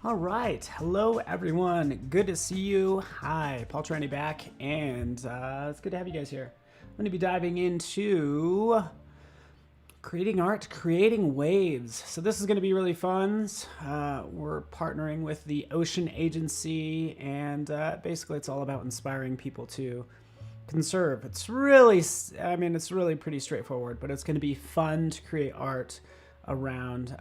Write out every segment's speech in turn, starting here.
All right, hello everyone. Good to see you. Hi, Paul Trani back, and it's good to have you guys here. I'm going to be diving into creating art, creating waves. So this is going to be really fun. We're partnering with the Ocean Agency, and basically it's all about inspiring people to conserve. It's really pretty straightforward, but it's going to be fun to create art around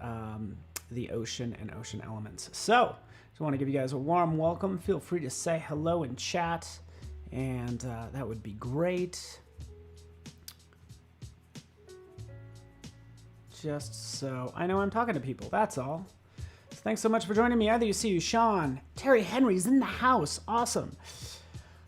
the ocean and ocean elements. So just want to give you guys a warm welcome. Feel free to say hello in chat, and that would be great. Just so I know I'm talking to people, that's all. So thanks so much for joining me. Either you see you, Sean, Terry Henry's in the house, awesome.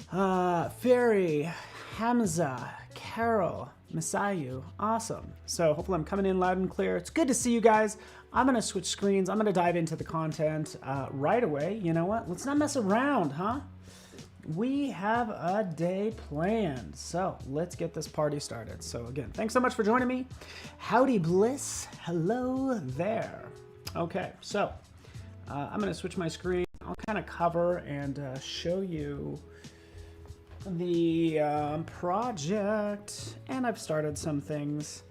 Ferry, Hamza, Carol, Masayu, awesome. So hopefully I'm coming in loud and clear. It's good to see you guys. I'm gonna switch screens. I'm gonna dive into the content right away. You know what? Let's not mess around, huh? We have a day planned. So let's get this party started. So again, thanks so much for joining me. Howdy Bliss, hello there. Okay, so I'm gonna switch my screen. I'll kind of cover and show you the project, and I've started some things,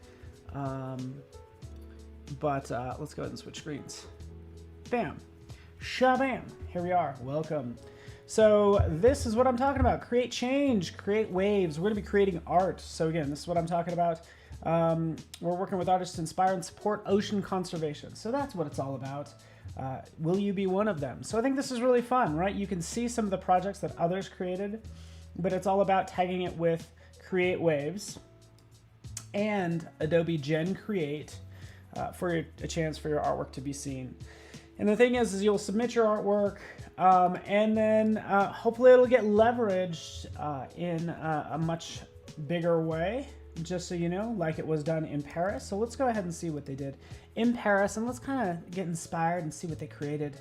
but let's go ahead and switch screens. Bam, shabam, here we are, welcome. So this is what I'm talking about: create change, create waves. We're gonna be creating art. So again, this is what I'm talking about. We're working with artists to inspire and support ocean conservation. So that's what it's all about. Will you be one of them? So I think this is really fun, right? You can see some of the projects that others created, but it's all about tagging it with Create Waves and Adobe Gen Create for a chance for your artwork to be seen. And the thing is you'll submit your artwork, and then hopefully it'll get leveraged in a much bigger way, just so you know, like it was done in Paris. So let's go ahead and see what they did in Paris, and let's kind of get inspired and see what they created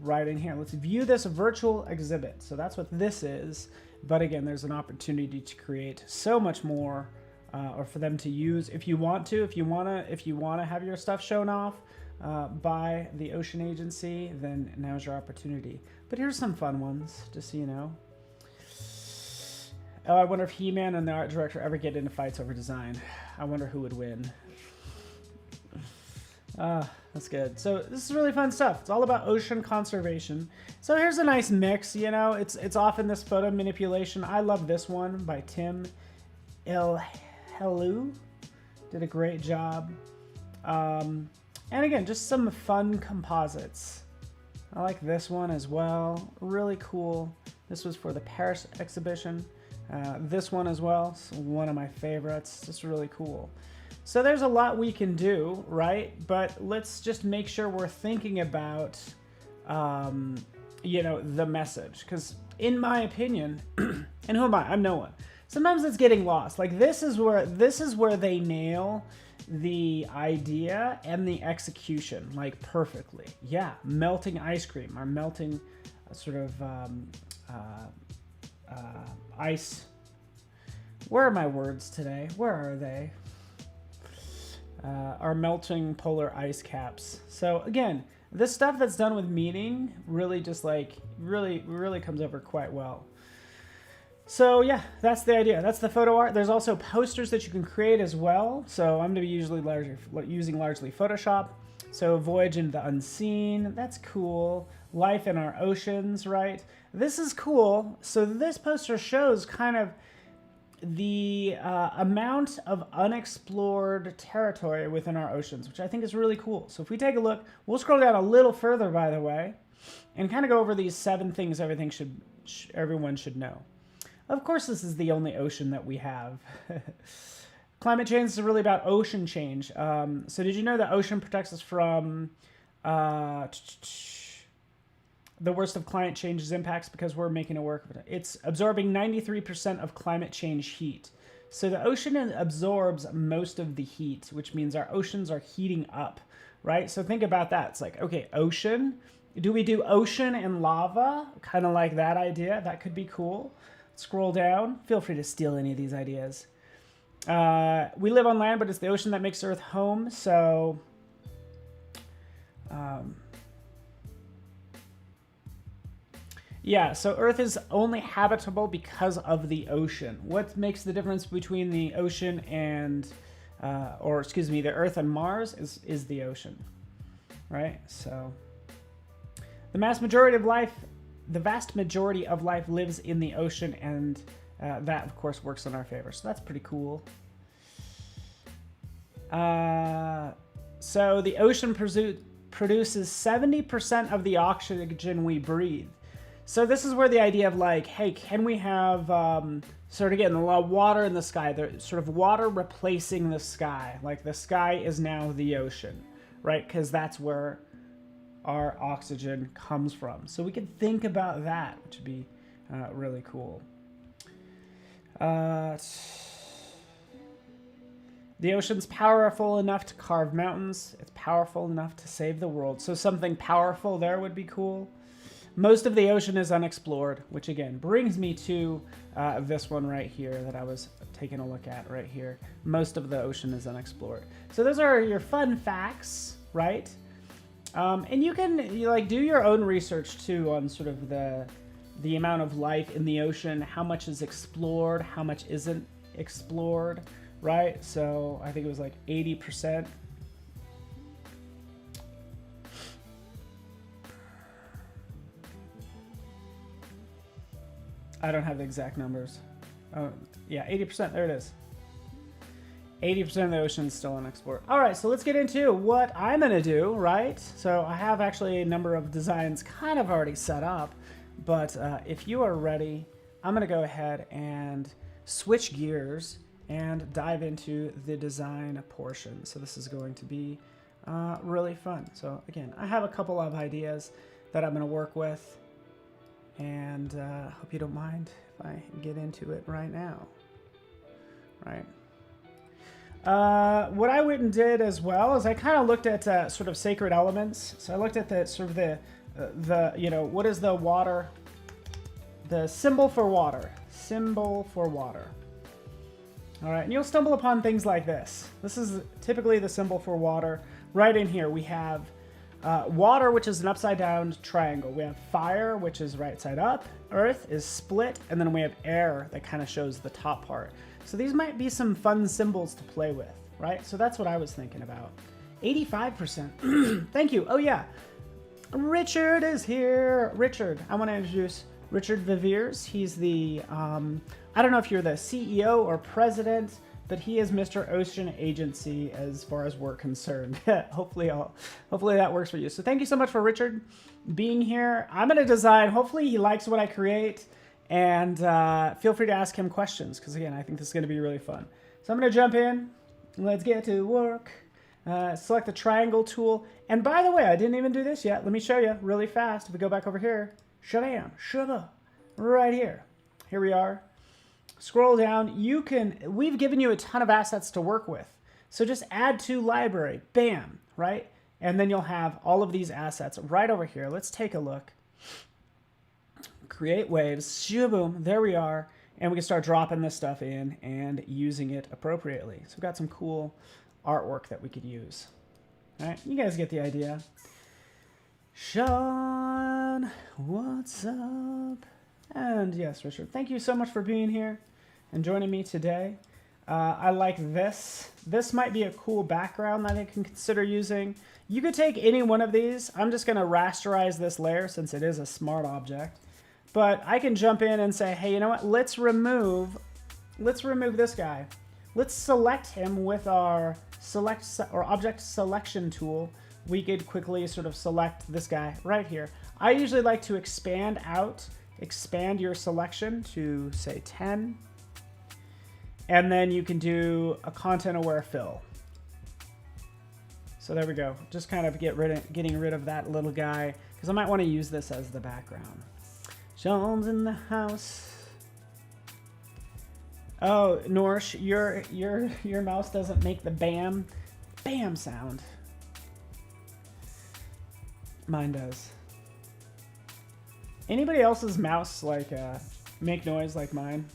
right in here. Let's view this virtual exhibit. So that's what this is. But again, there's an opportunity to create so much more, or for them to use if you want to. If you wanna have your stuff shown off by the Ocean Agency, then now's your opportunity. But here's some fun ones, just so you know. Oh, I wonder if He-Man and the art director ever get into fights over design. I wonder who would win. That's good. So this is really fun stuff. It's all about ocean conservation. So here's a nice mix. You know, it's often this photo manipulation. I love this one by Tim Ilhelu. Did a great job. And again, just some fun composites. I like this one as well. Really cool. This was for the Paris exhibition. This one as well, one of my favorites. Just really cool. So there's a lot we can do, right? But let's just make sure we're thinking about, you know, the message. Because in my opinion, and who am I? I'm no one. Sometimes it's getting lost. Like this is where they nail the idea and the execution like perfectly. Yeah, melting ice cream or melting sort of ice. Where are my words today? Where are they? Are melting polar ice caps. So again, this stuff that's done with meaning really just like really comes over quite well. So yeah, that's the idea. That's the photo art. There's also posters that you can create as well. So I'm going to be using largely Photoshop. So Voyage into the Unseen, that's cool. Life in our Oceans, right? This is cool. So this poster shows kind of the amount of unexplored territory within our oceans, which I think is really cool. So if we take a look, we'll scroll down a little further, by the way, and kind of go over these 7 things everyone should know. Of course, this is the only ocean that we have. Climate change is really about ocean change. So did you know that ocean protects us from the worst of climate change's impacts because we're making it work? It's absorbing 93% of climate change heat. So the ocean absorbs most of the heat, which means our oceans are heating up, right? So think about that. It's like, okay, ocean. Do we do ocean and lava? Kind of like that idea. That could be cool. Scroll down. Feel free to steal any of these ideas. We live on land, but it's the ocean that makes Earth home. So Yeah, so Earth is only habitable because of the ocean. What makes the difference between the ocean and, or excuse me, the Earth and Mars is the ocean, right? So the vast majority of life lives in the ocean, and that, of course, works in our favor. So that's pretty cool. So the ocean produces 70% of the oxygen we breathe. So this is where the idea of like, hey, can we have sort of again a lot of water in the sky? There's sort of water replacing the sky. Like the sky is now the ocean, right? Because that's where our oxygen comes from. So we could think about that, which would be really cool. The ocean's powerful enough to carve mountains. It's powerful enough to save the world. So something powerful there would be cool. Most of the ocean is unexplored, which again brings me to this one right here that I was taking a look at right here. Most of the ocean is unexplored. So those are your fun facts, right? And you can do your own research too on sort of the amount of life in the ocean, how much is explored, how much isn't explored, right? So I think it was like 80%. I don't have the exact numbers. Oh, yeah, 80%. There it is. 80% of the ocean is still unexplored. All right, so let's get into what I'm going to do, right? So I have actually a number of designs kind of already set up, but if you are ready, I'm going to go ahead and switch gears and dive into the design portion. So this is going to be really fun. So again, I have a couple of ideas that I'm going to work with. And hope you don't mind if I get into it right now. Right. What I went and did as well is I kind of looked at sort of sacred elements. So I looked at the sort of the what is the water? The symbol for water. Symbol for water. All right, and you'll stumble upon things like this. This is typically the symbol for water. Right in here we have water, which is an upside down triangle. We have fire, which is right side up. Earth is split. And then we have air that kind of shows the top part. So these might be some fun symbols to play with, right? So that's what I was thinking about. 85%. Thank you. Oh, yeah. Richard is here. Richard, I want to introduce Richard Viviers. He's the, I don't know if you're the CEO or president, but he is Mr. Ocean Agency as far as we're concerned. hopefully that works for you. So thank you so much for Richard being here. I'm going to design. Hopefully he likes what I create. And feel free to ask him questions because, again, I think this is going to be really fun. So I'm going to jump in. Let's get to work. Select the triangle tool. And by the way, I didn't even do this yet. Let me show you really fast. If we go back over here. Shabam. Shabba. Right here. Here we are. Scroll down. We've given you a ton of assets to work with. So just add to library. Bam. Right? And then you'll have all of these assets right over here. Let's take a look. Create waves. Shaboom. There we are. And we can start dropping this stuff in and using it appropriately. So we've got some cool artwork that we could use. All right. You guys get the idea. Sean, what's up? And yes, Richard, thank you so much for being here and joining me today. I like this. This might be a cool background that I can consider using. You could take any one of these. I'm just going to rasterize this layer since it is a smart object. But I can jump in and say, hey, you know what? Let's remove this guy. Let's select him with our object selection tool. We could quickly sort of select this guy right here. I usually like to expand your selection to say 10. And then you can do a content aware fill. So there we go. Just kind of getting rid of that little guy because I might want to use this as the background. Sean's in the house. Oh, Norsh, your mouse doesn't make the bam sound. Mine does. Anybody else's mouse make noise like mine?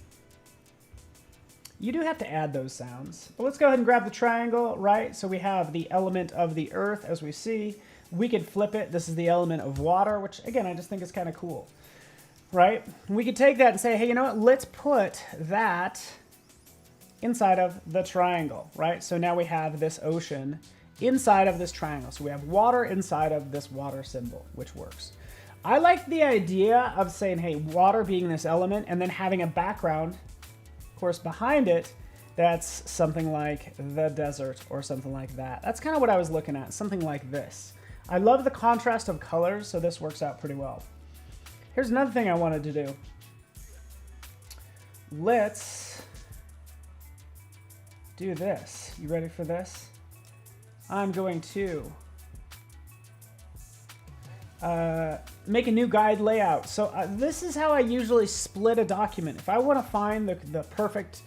You do have to add those sounds. But let's go ahead and grab the triangle, right? So we have the element of the earth as we see. We could flip it. This is the element of water, which again, I just think is kind of cool. right? We could take that and say, hey, you know what? Let's put that inside of the triangle, right? So now we have this ocean inside of this triangle. So we have water inside of this water symbol, which works. I like the idea of saying, hey, water being this element and then having a background, of course, behind it, that's something like the desert or something like that. That's kind of what I was looking at, something like this. I love the contrast of colors, so this works out pretty well. Here's another thing I wanted to do. Let's do this. You ready for this? I'm going to make a new guide layout. So this is how I usually split a document. If I want to find the perfect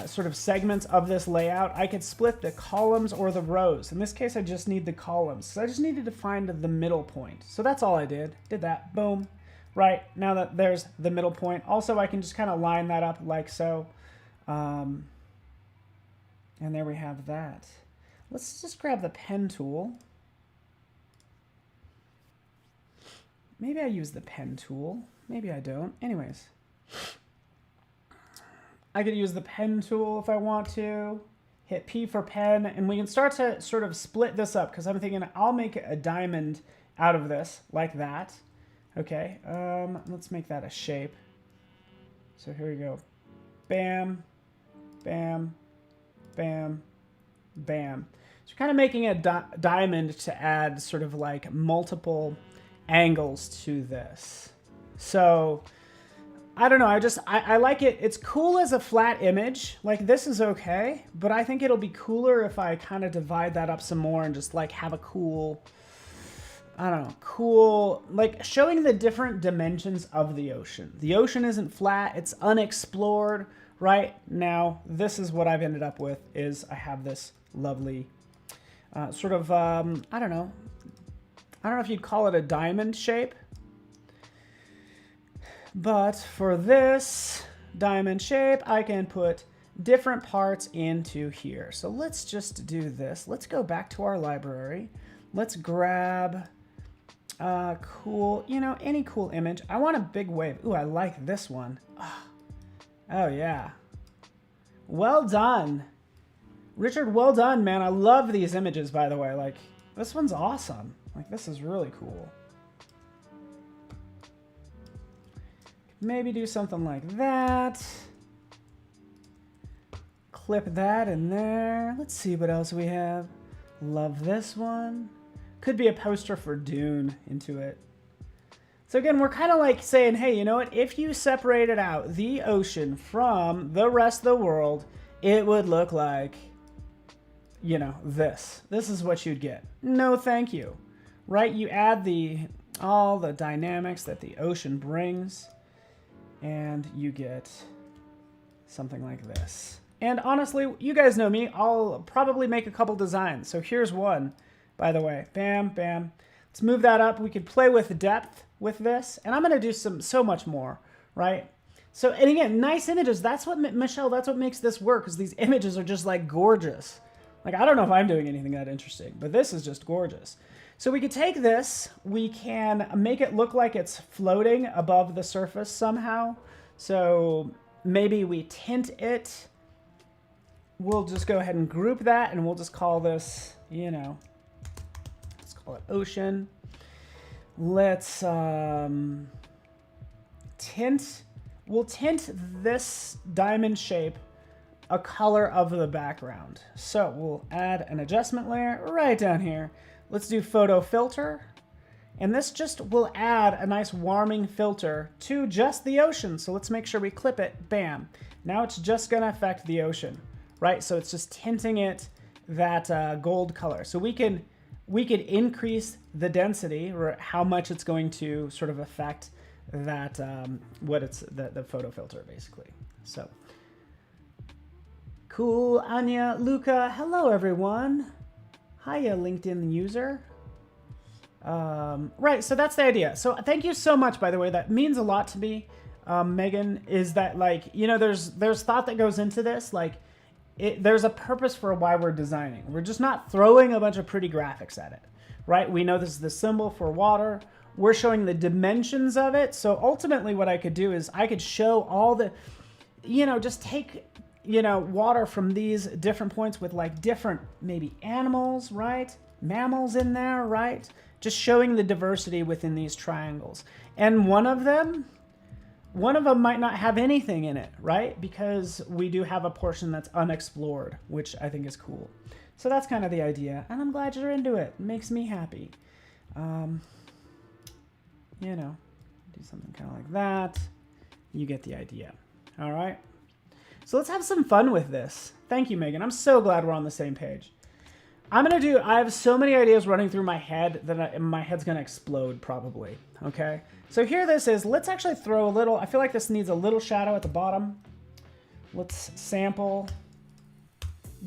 sort of segments of this layout, I could split the columns or the rows. In this case, I just need the columns. So I just needed to find the middle point. So that's all I did. Did that. Boom. Right. Now that there's the middle point. Also, I can just kind of line that up like so. And there we have that. Let's just grab the pen tool. Maybe I use the pen tool. Maybe I don't. Anyways. I could use the pen tool if I want to. Hit P for pen. And we can start to sort of split this up because I'm thinking I'll make a diamond out of this like that. Okay. Let's make that a shape. So here we go. Bam. Bam. Bam. Bam. So you're kind of making a diamond to add sort of like multiple angles to this. So I don't know. I like it. It's cool as a flat image. Like this is okay, but I think it'll be cooler if I kind of divide that up some more and just like have a cool, I don't know, cool, like showing the different dimensions of the ocean. The ocean isn't flat. It's unexplored. Right now, this is what I've ended up with is I have this lovely sort of, I don't know if you'd call it a diamond shape. But for this diamond shape, I can put different parts into here. So let's just do this. Let's go back to our library. Let's grab cool, you know, any cool image. I want a big wave. Ooh, I like this one. Oh, yeah. Well done. Richard, well done, man. I love these images, by the way. Like, this one's awesome. Like, this is really cool. Maybe do something like that. Clip that in there. Let's see what else we have. Love this one. Could be a poster for Dune into it. So again, we're kind of like saying, hey, you know what? If you separated out the ocean from the rest of the world, it would look like, you know, this. This is what you'd get. No, thank you. Right? You add all the dynamics that the ocean brings, and you get something like this. And honestly, you guys know me. I'll probably make a couple designs. So here's one, by the way. Bam, bam. Let's move that up. We could play with depth with this, and I'm going to do so much more, right? So, and again, nice images. That's what, Michelle, that's what makes this work, because these images are just like gorgeous. Like, I don't know if I'm doing anything that interesting, but this is just gorgeous. So we could take this, we can make it look like it's floating above the surface somehow. So maybe we tint it. We'll just go ahead and group that, and we'll just call this, you know, let's call it ocean. Let's tint. We'll tint this diamond shape a color of the background. So we'll add an adjustment layer right down here. Let's do photo filter. And this just will add a nice warming filter to just the ocean. So let's make sure we clip it. Bam. Now it's just going to affect the ocean, right? So it's just tinting it that gold color. So we could increase the density, or how much it's going to sort of affect that, the photo filter, basically. So cool. Anya, Luca, hello everyone. Hiya, LinkedIn user. Right, so that's the idea. So thank you so much, by the way. That means a lot to me, Megan, is that, like, you know, there's thought that goes into this. Like, there's a purpose for why we're designing. We're just not throwing a bunch of pretty graphics at it, right? We know this is the symbol for water. we're showing the dimensions of it. So ultimately what I could do is I could show all the, you know, just take, you know, water from these different points with like different maybe animals, right? Mammals in there, right? Just showing the diversity within these triangles. And one of them might not have anything in it, right? Because we do have a portion that's unexplored, which I think is cool. So that's kind of the idea. And I'm glad you're into it. It makes me happy. You know, do something kind of like that. You get the idea. All right. So let's have some fun with this. Thank you, Megan. I'm so glad we're on the same page. I have so many ideas running through my head that my head's going to explode probably. Okay. So here this is. Let's actually throw a little, I feel like this needs a little shadow at the bottom. Let's sample.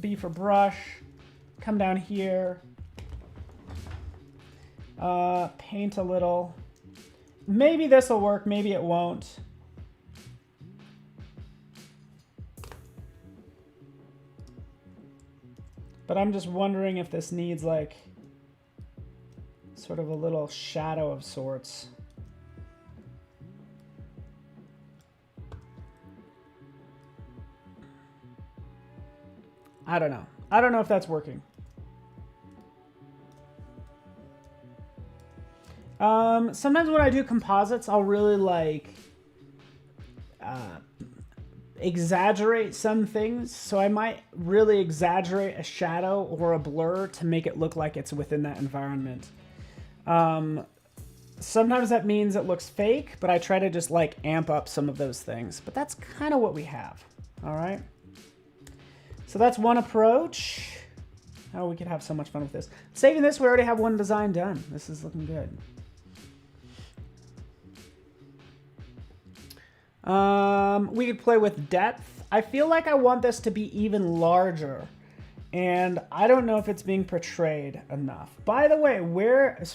B for brush. Come down here. Paint a little. Maybe this will work, maybe it won't. But I'm just wondering if this needs like sort of a little shadow of sorts. I don't know. I don't know if that's working. Sometimes when I do composites, I'll really like exaggerate some things. So I might really exaggerate a shadow or a blur to make it look like it's within that environment. Sometimes that means it looks fake, but I try to just like amp up some of those things. But that's kind of what we have. All right. So that's one approach. Oh, we could have so much fun with this. Saving this, we already have one design done. This is looking good. We could play with depth. I feel like I want this to be even larger. And I don't know if it's being portrayed enough. By the way,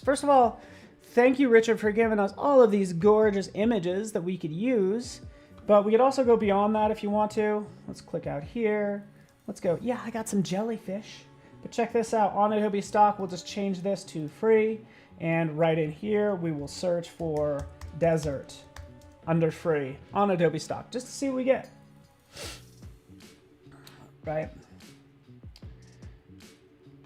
first of all, thank you, Richard, for giving us all of these gorgeous images that we could use. But we could also go beyond that if you want to. Let's click out here. Let's go. Yeah, I got some jellyfish. But check this out. On Adobe stock, we'll just change this to free. And right in here, we will search for desert under free on Adobe stock, just to see what we get. Right.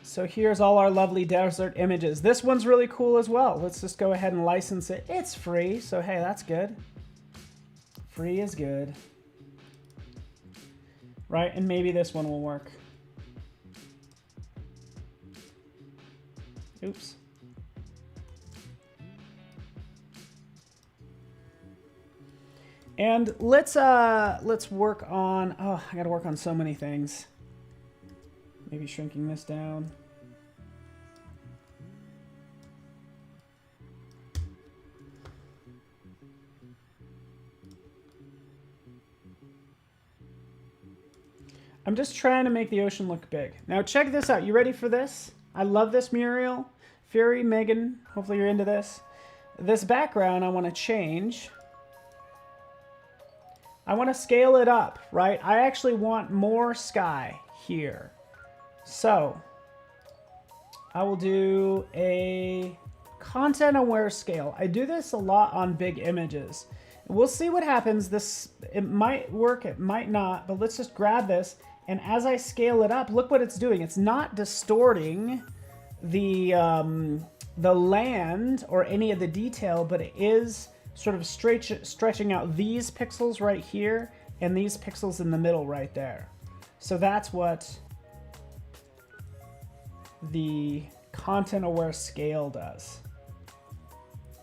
So here's all our lovely desert images. This one's really cool as well. Let's just go ahead and license it. It's free, so hey, that's good. Free is good. Right, and maybe this one will work. Oops. And let's work on, oh, I gotta work on so many things. Maybe shrinking this down. I'm just trying to make the ocean look big. Now check this out. You ready for this? I love this Muriel. Fury, Megan, hopefully you're into this. This background I want to change. I want to scale it up, right? I actually want more sky here. So I will do a content-aware scale. I do this a lot on big images. We'll see what happens. It might work, it might not, but let's just grab this. And as I scale it up, look what it's doing. It's not distorting the land or any of the detail, but it is sort of stretching out these pixels right here and these pixels in the middle right there. So that's what the content-aware scale does.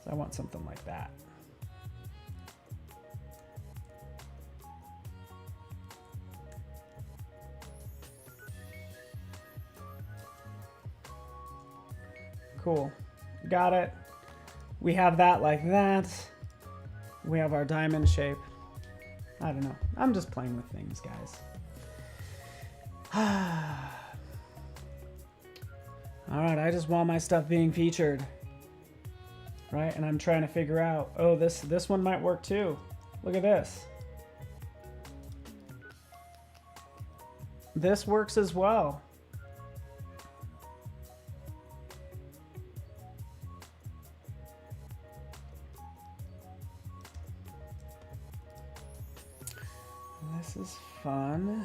So I want something like that. Cool. Got it. We have that like that. We have our diamond shape. I don't know. I'm just playing with things, guys. All right, I just want my stuff being featured. Right? And I'm trying to figure out, oh, this one might work too. Look at this. This works as well. fun.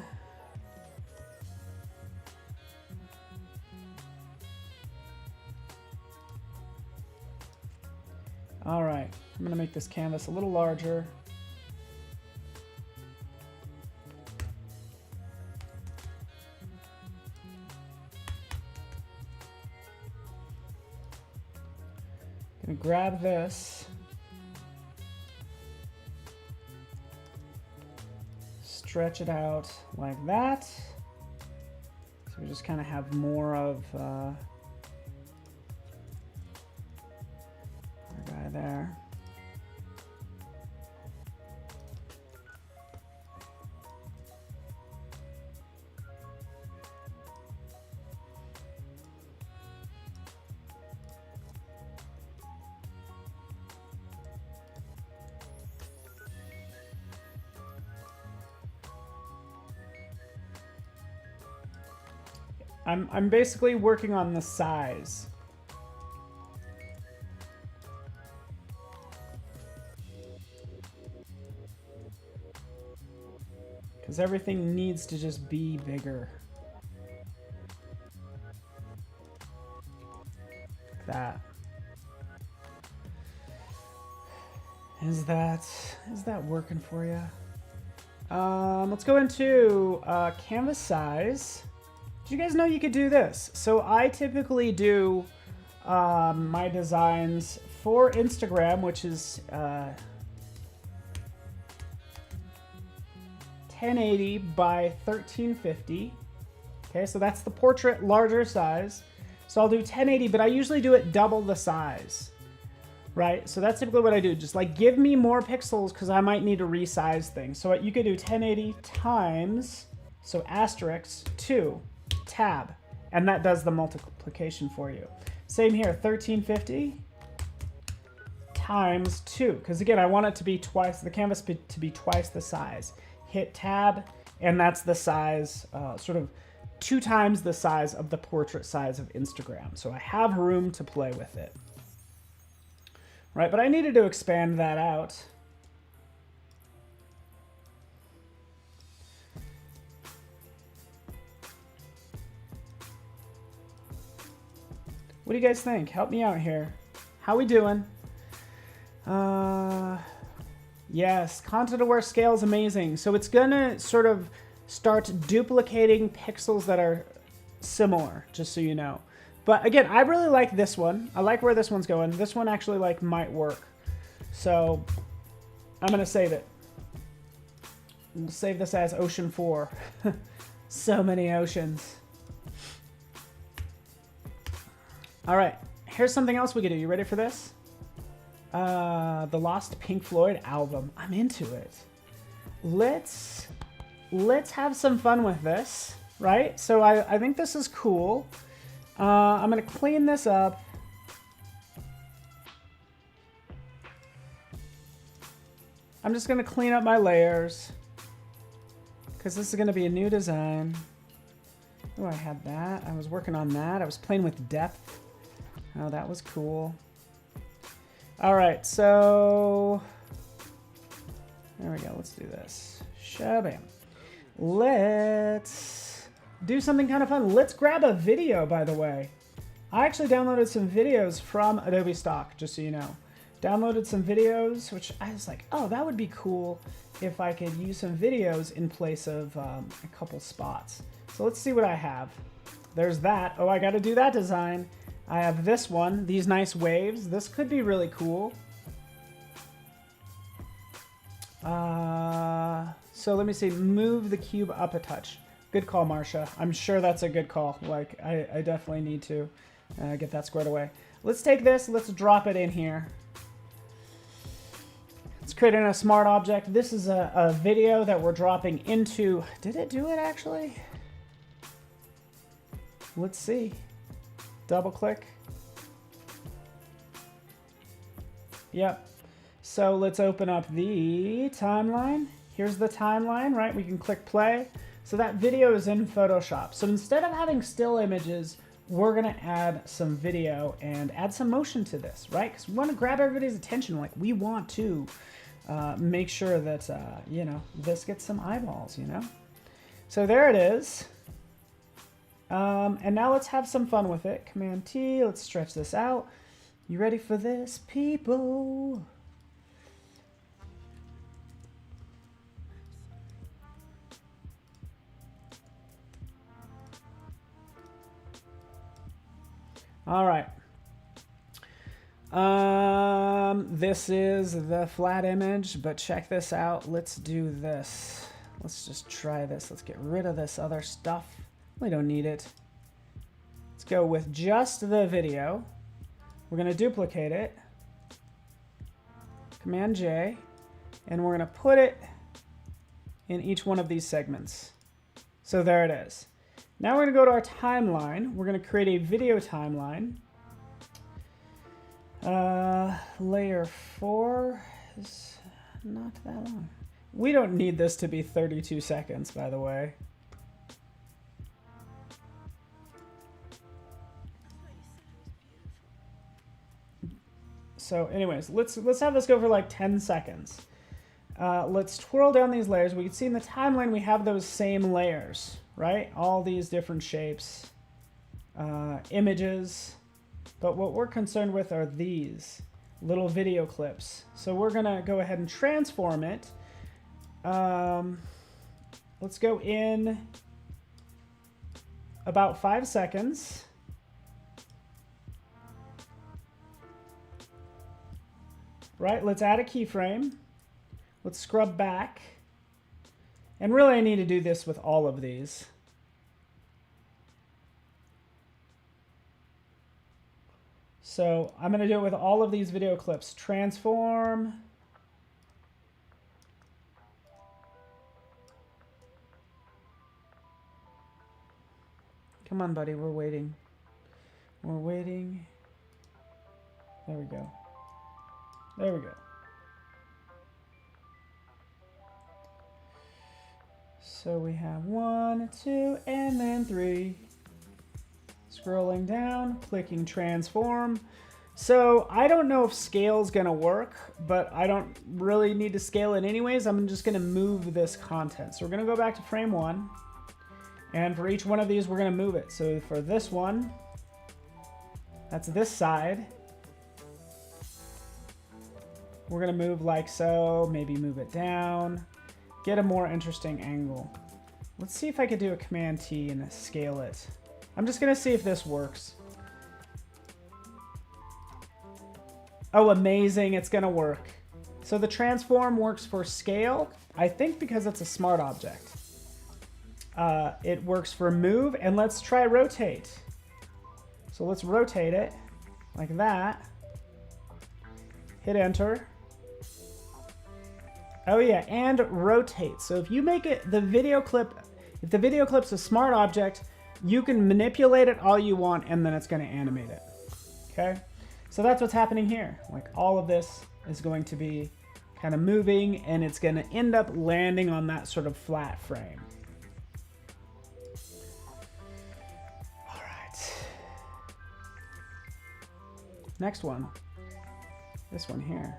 All right, I'm gonna make this canvas a little larger. Gonna grab this. Stretch it out like that. So we just kind of have more of our guy there. I'm basically working on the size. Because everything needs to just be bigger. Like that. Is that working for you? Let's go into canvas size. Did you guys know you could do this? So I typically do my designs for Instagram, which is 1080 by 1350. Okay, so that's the portrait larger size. So I'll do 1080, but I usually do it double the size, right? So that's typically what I do. Just like give me more pixels because I might need to resize things. So you could do 1080 times, so asterisk 2. Tab, and that does the multiplication for you. Same here, 1350 times 2, because again, I want it to be twice, the canvas to be twice the size. Hit tab, and that's the size, sort of 2 times the size of the portrait size of Instagram. So I have room to play with it. Right, but I needed to expand that out. What do you guys think? Help me out here. How we doing? Yes, content aware scale is amazing. So it's gonna sort of start duplicating pixels that are similar, just so you know. But again, I really like this one. I like where this one's going. This one actually like might work. So I'm gonna save it. We'll save this as Ocean 4. So many oceans. All right, here's something else we could do. You ready for this? The Lost Pink Floyd album. I'm into it. Let's have some fun with this, right? So I think this is cool. I'm gonna clean this up. I'm just gonna clean up my layers because this is gonna be a new design. Oh, I had that. I was working on that. I was playing with depth. Oh, that was cool. All right, so there we go. Let's do this. Shabam. Let's do something kind of fun. Let's grab a video, by the way. I actually downloaded some videos from Adobe Stock, just so you know. Downloaded some videos, which I was like, oh, that would be cool if I could use some videos in place of a couple spots. So let's see what I have. There's that. Oh, I got to do that design. I have this one, these nice waves. This could be really cool. So let me see, move the cube up a touch. Good call, Marsha. I'm sure that's a good call. Like, I definitely need to get that squared away. Let's take this, let's drop it in here. Let's create in a smart object. This is a video that we're dropping into, did it do it actually? Let's see. Double click. Yep. So let's open up the timeline. Here's the timeline, right? We can click play. So that video is in Photoshop. So instead of having still images, we're gonna add some video and add some motion to this, right? Because we want to grab everybody's attention. Like, we want to make sure that, you know, this gets some eyeballs, you know? So there it is. And now let's have some fun with it. Command T, let's stretch this out. You ready for this, people? All right. This is the flat image, but check this out. Let's do this. Let's just try this. Let's get rid of this other stuff. We don't need it. Let's go with just the video. We're going to duplicate it. Command J. And we're going to put it in each one of these segments. So there it is. Now we're going to go to our timeline. We're going to create a video timeline. Layer 4 is not that long. We don't need this to be 32 seconds, by the way. So anyways, let's have this go for like 10 seconds. Let's twirl down these layers. We can see in the timeline we have those same layers, right? All these different shapes, images. But what we're concerned with are these little video clips. So we're gonna go ahead and transform it. Let's go in about 5 seconds. Right, let's add a keyframe. Let's scrub back. And really I need to do this with all of these. So I'm going to do it with all of these video clips. Transform. Come on, buddy, we're waiting. We're waiting. There we go. There we go. So we have 1, 2, and then 3. Scrolling down, clicking transform. So I don't know if scale is going to work, but I don't really need to scale it anyways. I'm just going to move this content. So we're going to go back to frame 1. And for each one of these, we're going to move it. So for this one, that's this side. We're going to move like so, maybe move it down, get a more interesting angle. Let's see if I could do a Command T and scale it. I'm just going to see if this works. Oh, amazing. It's going to work. So the transform works for scale, I think because it's a smart object. It works for move, and let's try rotate. So let's rotate it like that. Hit enter. Oh yeah, and rotate. So if you make it the video clip, if the video clip's a smart object, you can manipulate it all you want, and then it's going to animate it. Okay? So that's what's happening here. Like all of this is going to be kind of moving, and it's going to end up landing on that sort of flat frame. All right. Next one. This one here.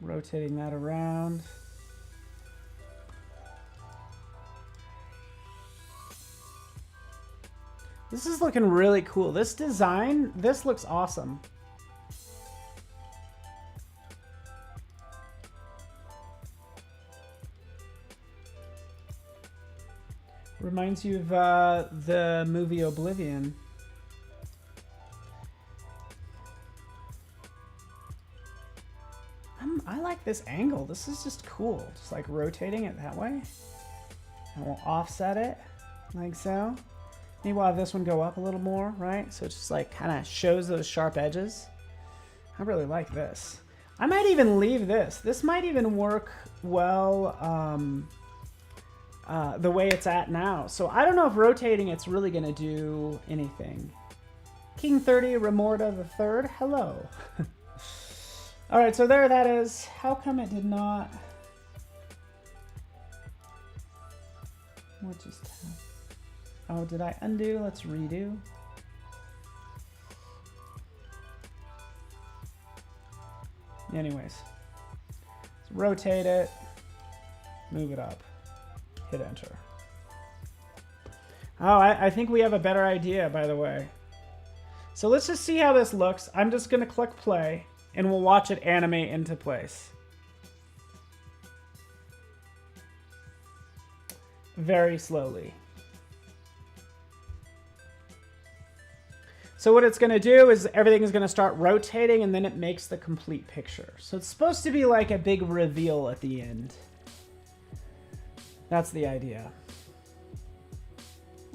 Rotating that around. This is looking really cool. This design, this looks awesome. Reminds you of the movie Oblivion. I like this angle. This is just cool. Just like rotating it that way. And we'll offset it like so. Maybe we'll have this one go up a little more, right? So it just like kind of shows those sharp edges. I really like this. I might even leave this. This might even work well the way it's at now. So I don't know if rotating it's really going to do anything. King 30, Remorda the Third, hello. All right, so there that is. How come it did not? What just happened? Oh, did I undo? Let's redo. Anyways, let's rotate it, move it up, hit enter. Oh, I think we have a better idea, by the way. So let's just see how this looks. I'm just going to click play, and we'll watch it animate into place. Very slowly. So what it's going to do is everything is going to start rotating, and then it makes the complete picture. So it's supposed to be like a big reveal at the end. That's the idea.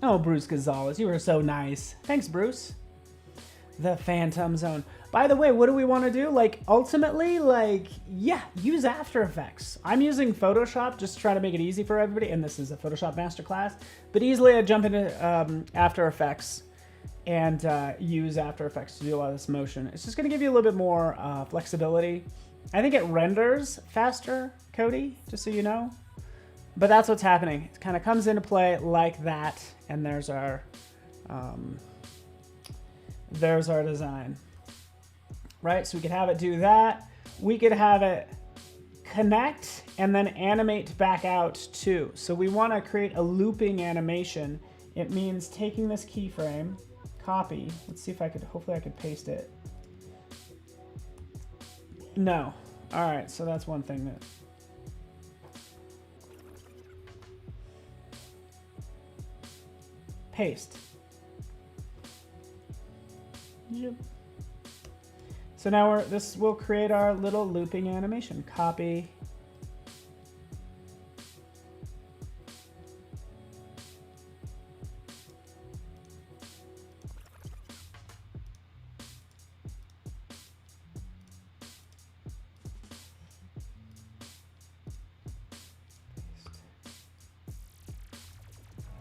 Oh, Bruce Gonzalez, you were so nice. Thanks, Bruce. The Phantom Zone. By the way, what do we want to do? Like, ultimately, like, yeah, use After Effects. I'm using Photoshop just to try to make it easy for everybody, and this is a Photoshop Masterclass. But easily I jump into After Effects and use After Effects to do a lot of this motion. It's just going to give you a little bit more flexibility. I think it renders faster, Cody, just so you know. But that's what's happening. It kind of comes into play like that, and there's our design. Right, so we could have it do that. We could have it connect and then animate back out too. So we want to create a looping animation. It means taking this keyframe, copy. Let's see if I could, hopefully I could paste it. No. All right, so that's one thing that. Paste. Yep. So now this will create our little looping animation. Copy.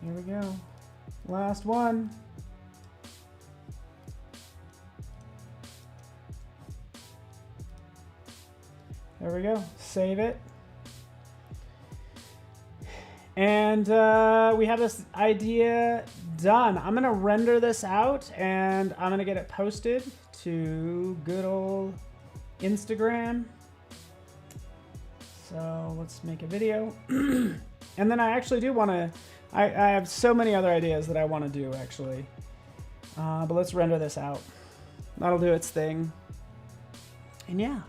Here we go. Last one. There we go. Save it. And we have this idea done. I'm going to render this out, and I'm going to get it posted to good old Instagram. So let's make a video. And then I actually do want to, I have so many other ideas that I want to do, actually. But let's render this out. That'll do its thing. And yeah.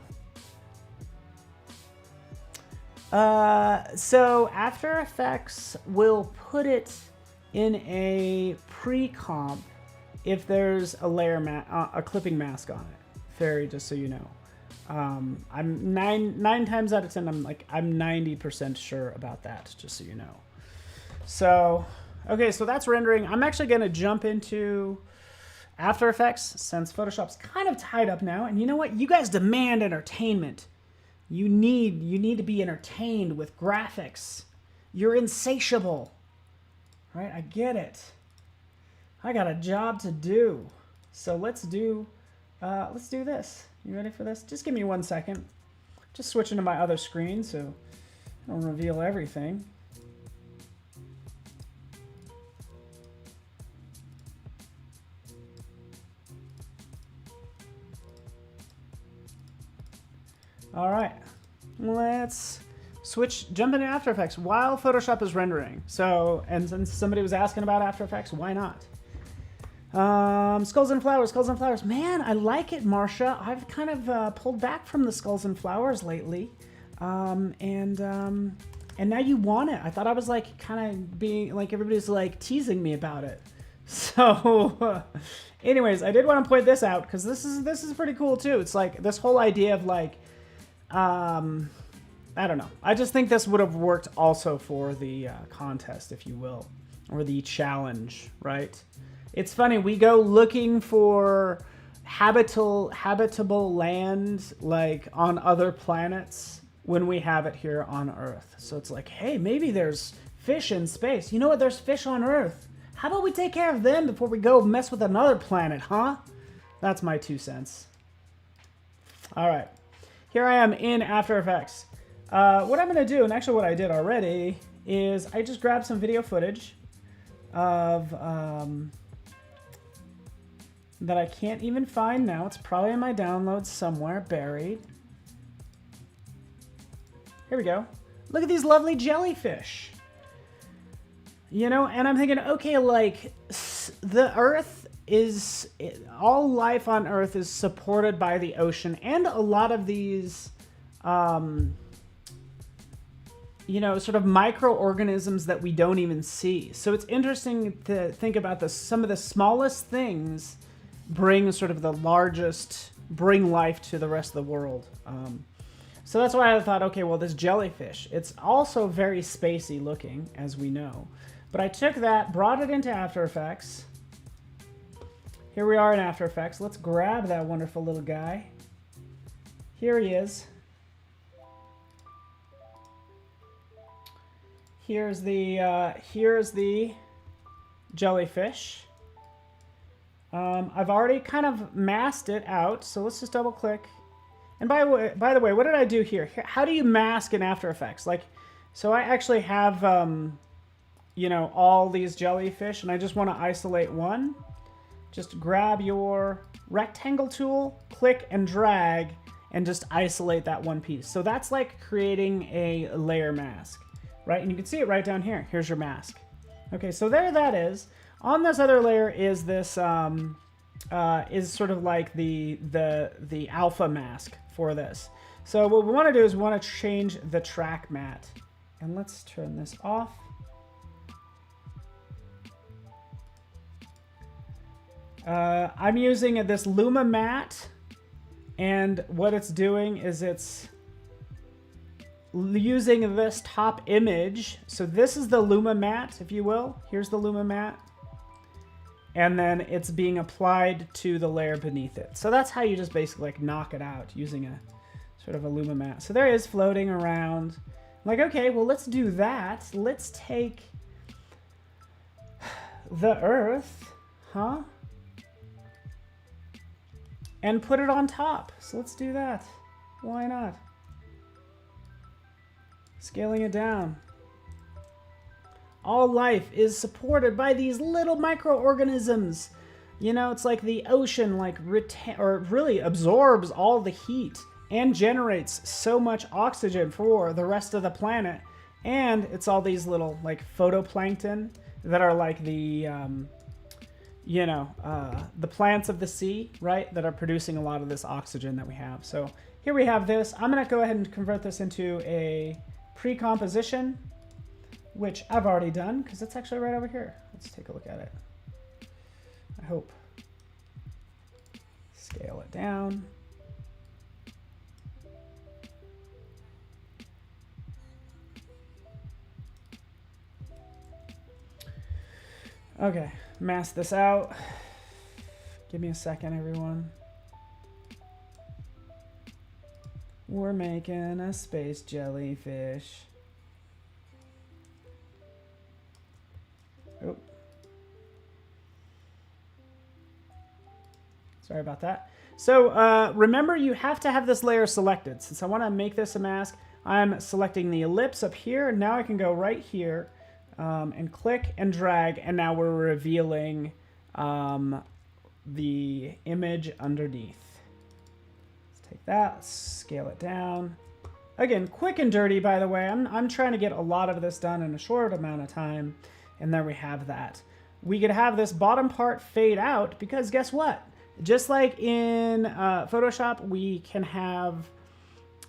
So After Effects will put it in a pre-comp if there's a layer a clipping mask on it. Fairy, just so you know. I'm nine times out of 10, I'm 90% sure about that, just so you know. So, okay, so that's rendering. I'm actually going to jump into After Effects since Photoshop's kind of tied up now. And you know what? You guys demand entertainment. You need to be entertained with graphics. You're insatiable, right? I get it. I got a job to do. So let's do this. You ready for this? Just give me 1 second. Just switching to my other screen so I don't reveal everything. All right, let's jump into After Effects while Photoshop is rendering. So, and since somebody was asking about After Effects, why not? Skulls and Flowers. Man, I like it, Marcia. I've kind of pulled back from the Skulls and Flowers lately. And now you want it. I thought I was like kind of being like, everybody's like teasing me about it. So anyways, I did want to point this out because this is pretty cool too. It's like this whole idea of like, I don't know. I just think this would have worked also for the contest, if you will, or the challenge, right? It's funny, we go looking for habitable land like on other planets when we have it here on Earth. So it's like, hey, maybe there's fish in space. You know what? There's fish on Earth. How about we take care of them before we go mess with another planet, huh? That's my 2 cents. All right. Here I am in After Effects. What I'm going to do, and actually what I did already, is I just grabbed some video footage of that I can't even find now. It's probably in my downloads somewhere, buried. Here we go. Look at these lovely jellyfish. You know, and I'm thinking, okay, like the Earth is, all life on Earth is supported by the ocean, and a lot of these, you know, sort of microorganisms that we don't even see. So it's interesting to think about this. Some of the smallest things bring sort of the largest, bring life to the rest of the world. So that's why I thought, okay, well, this jellyfish, it's also very spacey looking, as we know. But I took that, brought it into After Effects. Here we are in After Effects. Let's grab that wonderful little guy. Here he is. Here's the jellyfish. I've already kind of masked it out, so let's just double click. And by the way, what did I do here? How do you mask in After Effects? Like, so I actually have, you know, all these jellyfish, and I just want to isolate one. Just grab your rectangle tool, click and drag, and just isolate that one piece. So that's like creating a layer mask, right? And you can see it right down here. Here's your mask. Okay, so there that is. On this other layer is this, is sort of like the alpha mask for this. So what we want to do is we want to change the track matte. And let's turn this off. I'm using this Luma matte, and what it's doing is it's using this top image. So this is the Luma matte, if you will. Here's the Luma matte. And then it's being applied to the layer beneath it. So that's how you just basically like knock it out using a sort of a Luma matte. So there it is floating around. I'm like, okay, well, let's do that. Let's take the Earth, and put it on top. So let's do that. Why not? Scaling it down. All life is supported by these little microorganisms. You know, it's like the ocean, like really absorbs all the heat and generates so much oxygen for the rest of the planet. And it's all these little like phytoplankton that are like the, you know, the plants of the sea, right? That are producing a lot of this oxygen that we have. So here we have this. I'm gonna go ahead and convert this into a pre-composition, which I've already done because it's actually right over here. Let's take a look at it. I hope. Scale it down. Okay, mask this out. Give me a second, everyone. We're making a space jellyfish. Oh. Sorry about that. So remember, you have to have this layer selected. Since I want to make this a mask, I'm selecting the ellipse up here. Now I can go right here and click and drag, and now we're revealing the image underneath. Let's take that, let's scale it down. Again, quick and dirty, by the way. I'm trying to get a lot of this done in a short amount of time. And there we have that. We could have this bottom part fade out because guess what? Just like in Photoshop, we can have,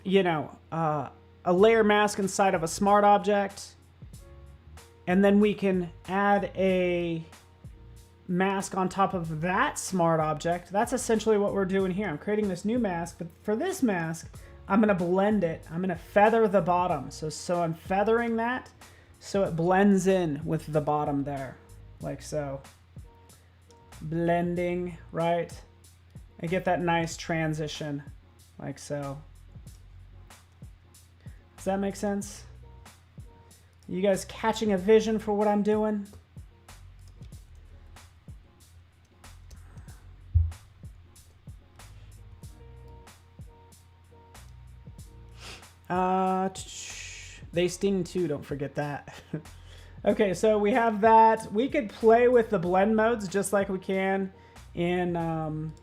you know, a layer mask inside of a smart object. And then we can add a mask on top of that smart object. That's essentially what we're doing here. I'm creating this new mask, but for this mask, I'm gonna blend it. I'm gonna feather the bottom. So I'm feathering that so it blends in with the bottom there, like so. Blending, right? And get that nice transition, like so. Does that make sense? You guys catching a vision for what I'm doing? They sting too, don't forget that. Okay, so we have that. We could play with the blend modes just like we can in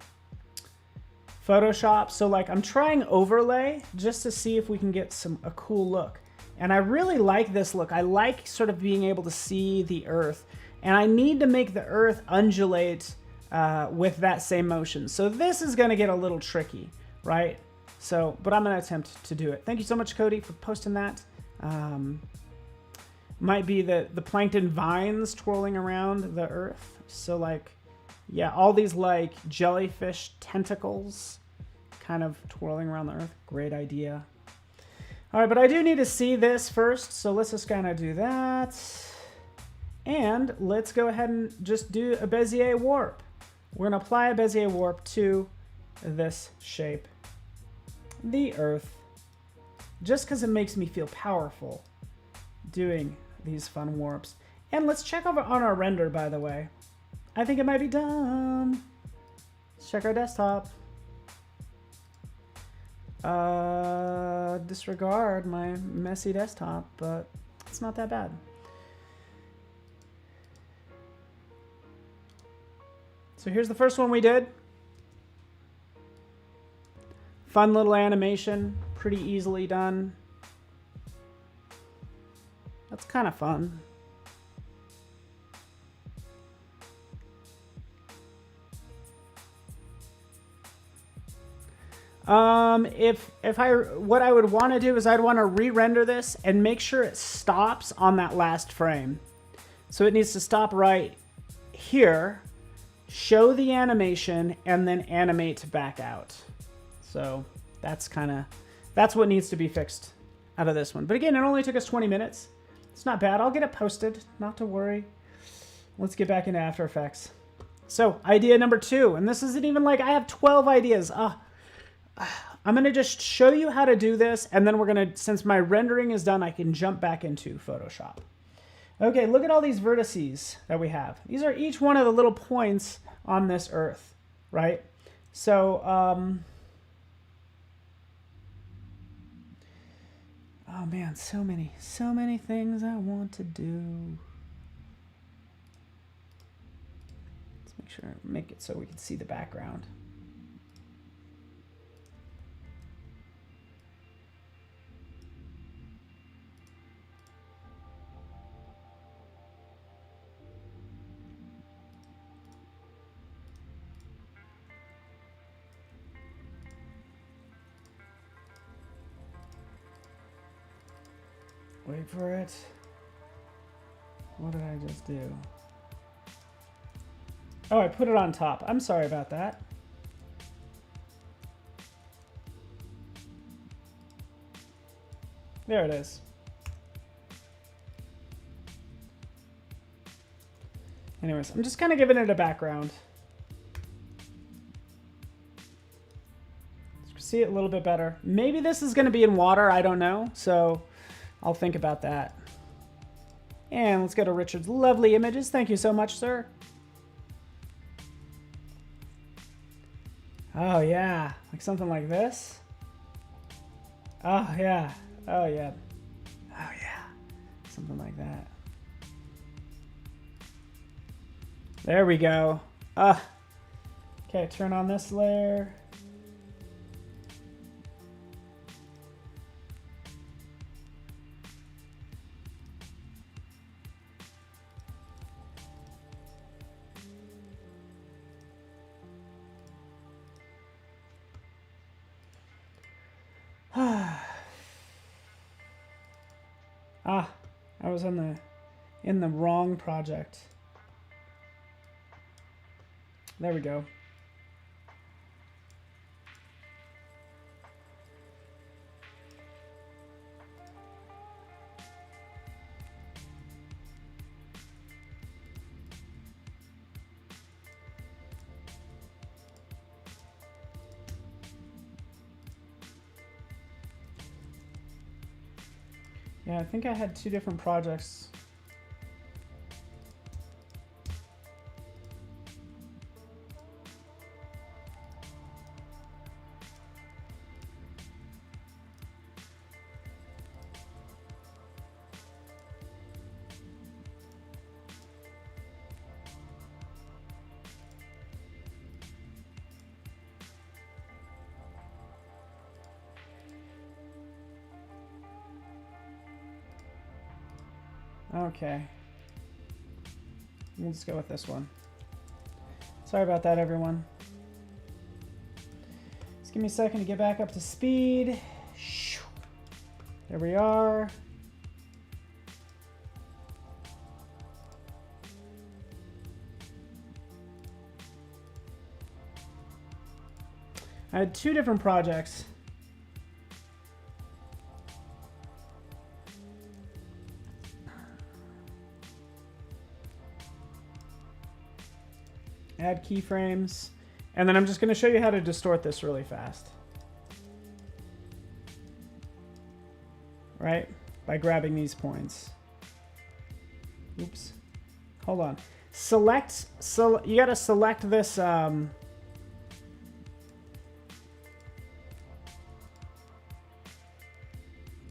Photoshop. So like I'm trying overlay just to see if we can get a cool look. And I really like this look. I like sort of being able to see the earth. And I need to make the earth undulate with that same motion. So this is gonna get a little tricky, right? So, but I'm gonna attempt to do it. Thank you so much, Cody, for posting that. Might be the plankton vines twirling around the earth. So like, yeah, all these like jellyfish tentacles kind of twirling around the earth. Great idea. All right, but I do need to see this first. So let's just kind of do that. And let's go ahead and just do a Bezier warp. We're gonna apply a Bezier warp to this shape, the earth, just because it makes me feel powerful doing these fun warps. And let's check over on our render, by the way. I think it might be done. Let's check our desktop. Disregard my messy desktop, but it's not that bad. So here's the first one we did. Fun little animation, pretty easily done. That's kind of fun. What I would want to do is I'd want to re-render this and make sure it stops on that last frame. So it needs to stop right here, show the animation, and then animate back out. So that's what needs to be fixed out of this one. But again, it only took us 20 minutes. It's not bad. I'll get it posted, not to worry. Let's get back into After Effects. So idea number 2, and this isn't even like I have 12 ideas. I'm gonna just show you how to do this, and then we're gonna, since my rendering is done, I can jump back into Photoshop. Okay, look at all these vertices that we have. These are each one of the little points on this earth, right? So, oh man, so many things I want to do. Let's make sure, make it so we can see the background. Wait for it. What did I just do? Oh, I put it on top. I'm sorry about that. There it is. Anyways, I'm just kind of giving it a background. See it a little bit better. Maybe this is going to be in water. I don't know. So I'll think about that. And let's go to Richard's lovely images. Thank you so much, sir. Oh, yeah. Like something like this. Oh, yeah. Oh, yeah. Oh, yeah. Something like that. There we go. Okay, turn on this layer. I was in the wrong project. There we go. Yeah, I think I had 2 different projects. Okay. We'll just go with this one. Sorry about that, everyone. Just give me a second to get back up to speed. There we are. I had 2 different projects. Add keyframes. And then I'm just going to show you how to distort this really fast. Right? By grabbing these points. Oops. Hold on. Select, so you got to select this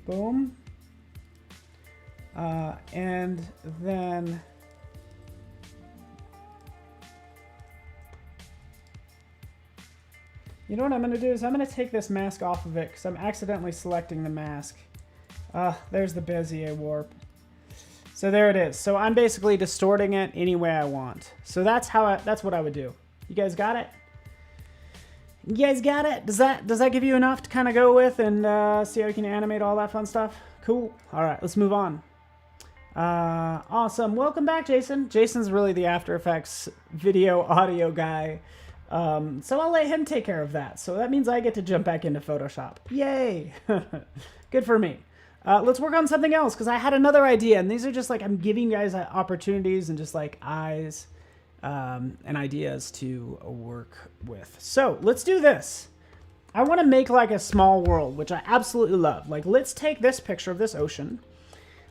boom. And then you know what I'm going to do is I'm going to take this mask off of it because I'm accidentally selecting the mask. There's the Bezier warp. So there it is. So I'm basically distorting it any way I want. So that's what I would do. You guys got it? You guys got it? Does that give you enough to kind of go with and see how you can animate all that fun stuff? Cool. All right, let's move on. Awesome. Welcome back, Jason. Jason's really the After Effects video audio guy. So I'll let him take care of that. So that means I get to jump back into Photoshop. Yay. Good for me. Let's work on something else because I had another idea, and these are just like I'm giving you guys opportunities and just like eyes and ideas to work with. So let's do this. I want to make like a small world, which I absolutely love. Like let's take this picture of this ocean.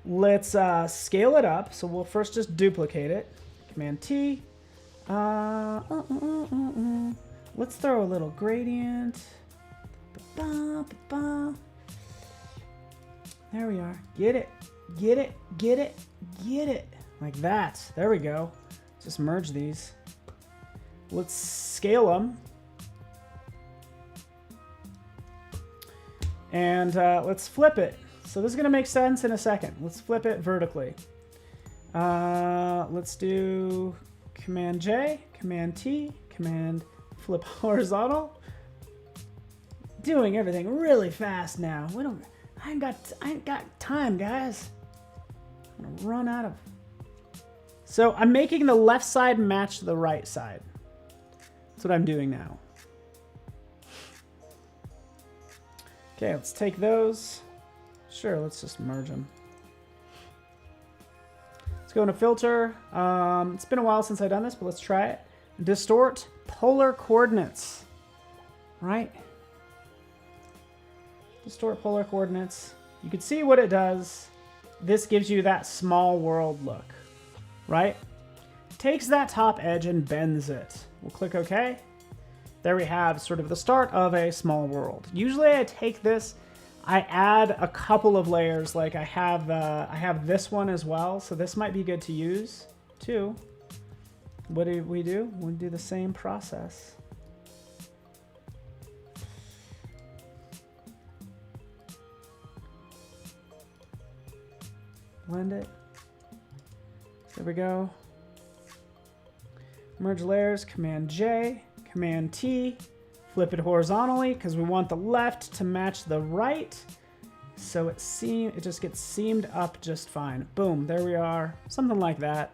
Let's scale it up. So we'll first just duplicate it. Command T. Let's throw a little gradient. There we are. Get it, get it, get it, get it. Like that. There we go. Just merge these. Let's scale them. And let's flip it. So this is going to make sense in a second. Let's flip it vertically. Let's do Command J, Command T, Command flip horizontal. Doing everything really fast now. I ain't got time, guys. I'm gonna run out of. So I'm making the left side match the right side. That's what I'm doing now. Okay, let's take those. Sure, let's just merge them. Let's go into filter. It's been a while since I've done this, but let's try it. Distort polar coordinates. Right? Distort polar coordinates. You can see what it does. This gives you that small world look. Right? Takes that top edge and bends it. We'll click OK. There we have sort of the start of a small world. Usually I take this, I add a couple of layers. Like I have this one as well, so this might be good to use too. What do? We do the same process. Blend it. There we go. Merge layers, Command J, Command T, flip it horizontally because we want the left to match the right. So it just gets seamed up just fine. Boom, there we are. Something like that.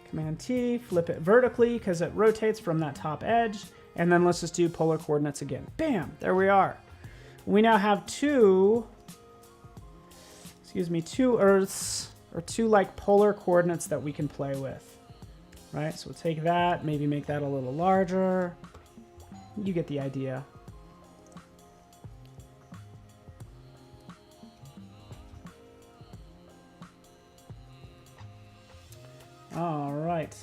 Command T, flip it vertically because it rotates from that top edge. And then let's just do polar coordinates again. Bam, there we are. We now have two Earths, or two like polar coordinates that we can play with. Right, so we'll take that, maybe make that a little larger. You get the idea. All right.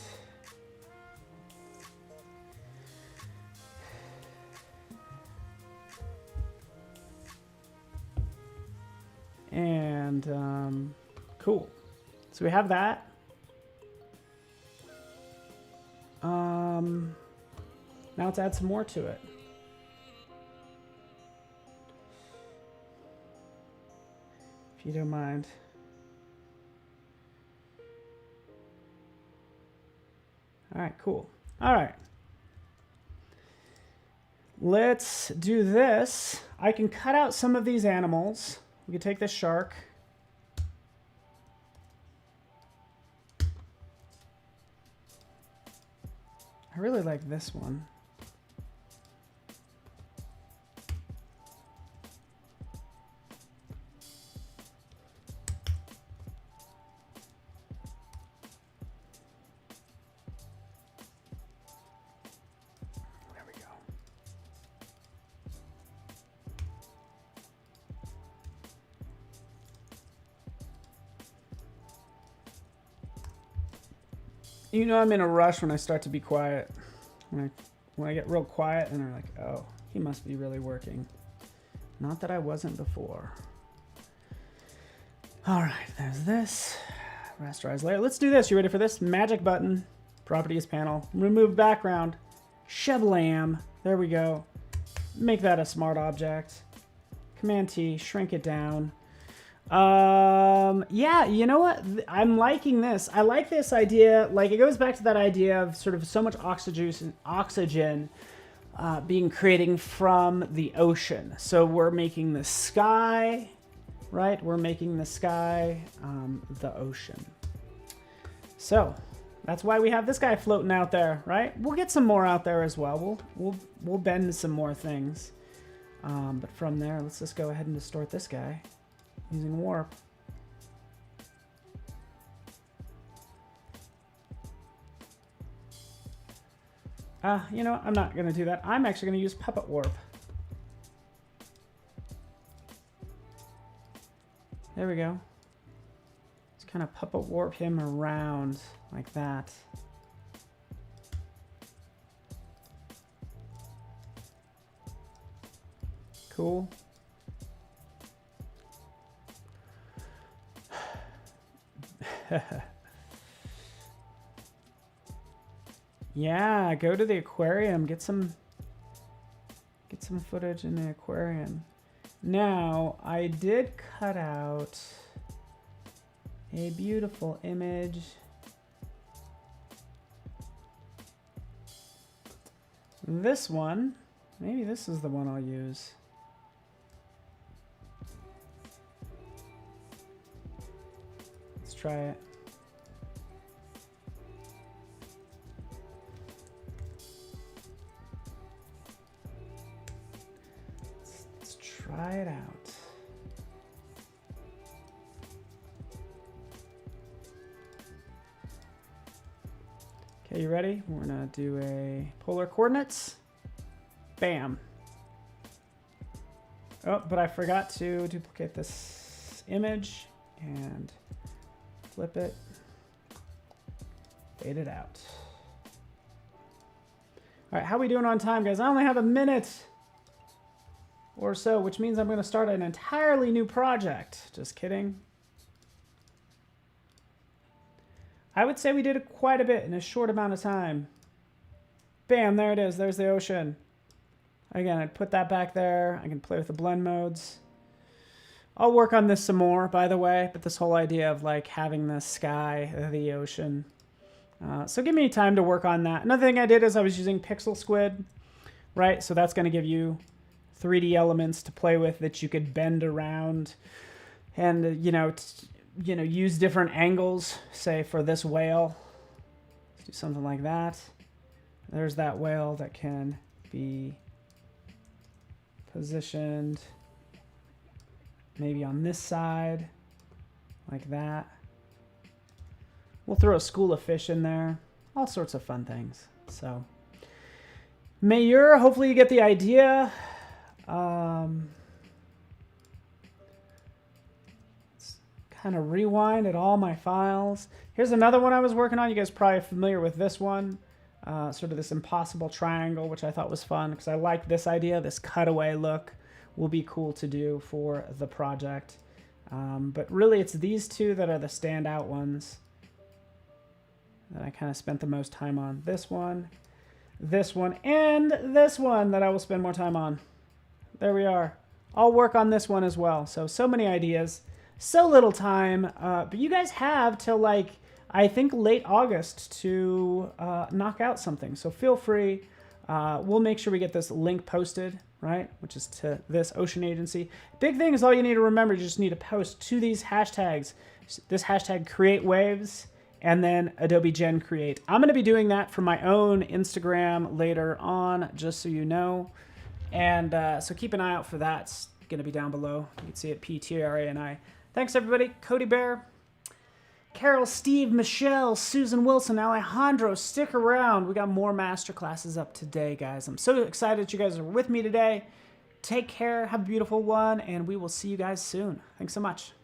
And cool. So we have that. Now let's add some more to it. if you don't mind. All right, cool. All right. Let's do this. I can cut out some of these animals. We can take this shark. I really like this one. There we go. You know I'm in a rush when I start to be quiet. When I get real quiet and I'm like, oh, he must be really working. Not that I wasn't before. All right, there's this. Rasterize layer. Let's do this. You ready for this? Magic button. Properties panel. Remove background. Shablam. There we go. Make that a smart object. Command T. Shrink it down. Yeah, you know what? I'm liking this. I like this idea. Like, it goes back to that idea of sort of so much oxygen being creating from the ocean. So we're making the sky, right? We're making the sky the ocean. So that's why we have this guy floating out there, right? We'll get some more out there as well. We'll bend some more things. But from there, let's just go ahead and distort this guy. Using warp. You know what? I'm not going to do that. I'm actually going to use puppet warp. There we go. Just kind of puppet warp him around like that. Cool. Yeah, go to the aquarium, get some footage in the aquarium. Now, I did cut out a beautiful image. This one, maybe this is the one I'll use. Let's try it. Let's try it out. Okay, you ready? We're gonna do a polar coordinates. Bam. Oh, but I forgot to duplicate this image and flip it, fade it out. All right, how are we doing on time, guys? I only have a minute or so, which means I'm going to start an entirely new project. Just kidding. I would say we did quite a bit in a short amount of time. Bam, there it is. There's the ocean. Again, I'd put that back there. I can play with the blend modes. I'll work on this some more, by the way, but this whole idea of like having the sky, the ocean. So give me time to work on that. Another thing I did is I was using Pixel Squid, right? So that's going to give you 3D elements to play with that you could bend around and, you know, use different angles, say for this whale. Let's do something like that. There's that whale that can be positioned maybe on this side, like that. We'll throw a school of fish in there. All sorts of fun things. So, Mayor, hopefully you get the idea. Let's kind of rewind at all my files. Here's another one I was working on. You guys are probably familiar with this one. Sort of this impossible triangle, which I thought was fun because I like this idea. This cutaway look will be cool to do for the project. But really, it's these two that are the standout ones that I kind of spent the most time on. This one, and this one that I will spend more time on. There we are. I'll work on this one as well. So many ideas. so little time, but you guys have till like, I think late August to knock out something. So feel free. We'll make sure we get this link posted, right? Which is to this Ocean Agency. Big thing is all you need to remember, you just need to post to these hashtags. This hashtag create waves and then Adobe Gen Create. I'm gonna be doing that for my own Instagram later on, just so you know. And so keep an eye out for that. It's gonna be down below. You can see it, PTRANI. Thanks everybody. Cody Bear, Carol, Steve, Michelle, Susan Wilson, Alejandro, stick around. We got more masterclasses up today, guys. I'm so excited that you guys are with me today. Take care, have a beautiful one, and we will see you guys soon. Thanks so much.